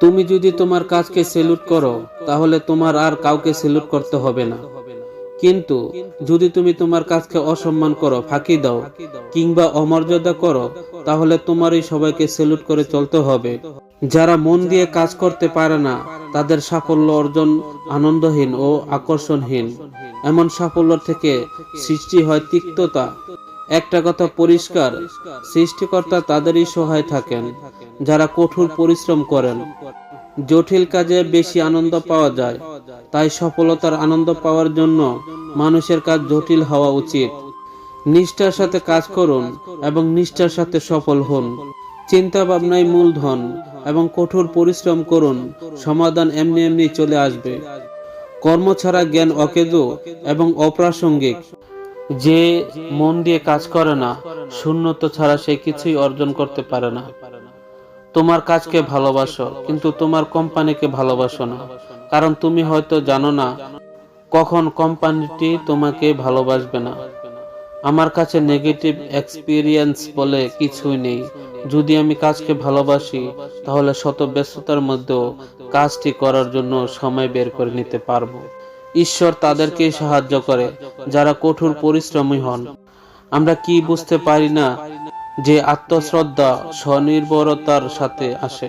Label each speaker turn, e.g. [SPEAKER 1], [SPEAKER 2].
[SPEAKER 1] তুমি যদি তোমার কাজকে সেলুট করো তাহলে তোমার আর কাউকে সেলুট করতে হবে না। কিন্তু যদি তুমি তোমার কাজকে অসম্মান করো, ফাঁকি দাও কিংবা অমর্যাদা করো, তাহলে তোমারই সবাইকে সেলুট করে চলতে হবে। যারা মন দিয়ে কাজ করতে পারে না তাদের সাফল্য অর্জন আনন্দহীন ও আকর্ষণহীন। এমন সাফল্য থেকে সৃষ্টি হয় তিক্ততা। একটা কথা পরিষ্কার, সৃষ্টিকর্তা তাদেরই সহায় থাকেন যারা কঠোর পরিশ্রম করেন। জটিল কাজে বেশি আনন্দ পাওয়া যায়, তাই সফলতার আনন্দ পাওয়ার জন্য মানুষের কাজ জটিল হওয়া উচিত। নিষ্ঠার সাথে কাজ করুন এবং নিষ্ঠার সাথে সফল হন। চিন্তা ভাবনাই মূলধন এবং কঠোর পরিশ্রম করুন, সমাধান এমনি এমনি চলে আসবে। কর্ম ছাড়া জ্ঞান অকেজো এবং অপ্রাসঙ্গিক। যে মন দিয়ে কাজ করে না, শূন্যতা ছাড়া সে কিছুই অর্জন করতে পারে না। তোমার কাজকে ভালোবাসো, কিন্তু তোমার কোম্পানিকে ভালোবাসো না। কারণ তুমি হয়তো জানো না কখন কোম্পানিটি তোমাকে ভালোবাসবে না। আমার কাছে নেগেটিভ এক্সপিরিয়েন্স বলে কিছুই নেই। যদি আমি কাজকে ভালোবাসি তাহলে শত ব্যস্ততার মধ্যেও কাজটি করার জন্য সময় বের করে নিতে পারবো। ঈশ্বর তাদেরকেই সাহায্য করে যারা কঠোর পরিশ্রমী হন। আমরা কি বুঝতে পারি না যে আত্মশ্রদ্ধা স্বনির্ভরতার সাথে আসে।